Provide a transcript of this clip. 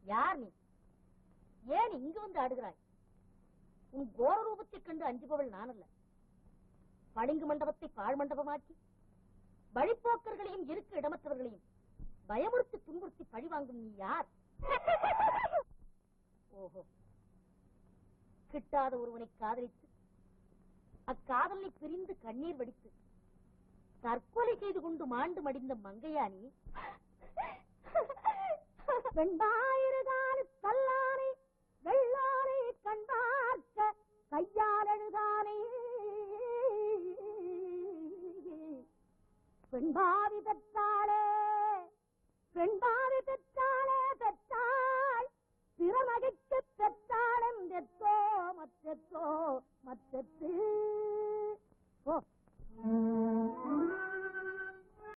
யார் நீ? ஏன் இங்கு வந்து ஆடுகிறாய்? உன் கோர ரூபத்தைக் கண்டு அஞ்சுபவள் நான் அல்ல. பளிங்கு மண்டபத்தை பாழ் மண்டபமாக்கி வழிப்போக்கர்களையும் இருக்க இடமற்றவர்களையும் பயமுறுத்தி துன்புறுத்தி பழி வாங்கும் நீ யார்? ஓஹோ, கிட்டாத ஒருவனை காதலித்து அக்காதலை பிரிந்து கண்ணீர் வடித்து தற்கொலை செய்து கொண்டு மாண்டு மடிந்த மங்கையானி. வெண்டாயிரகால கல்லானை வெள்ளானை கண்டாக்க கையால் எழுதானே பெண்பாவி பெற்றாளே பெண்பா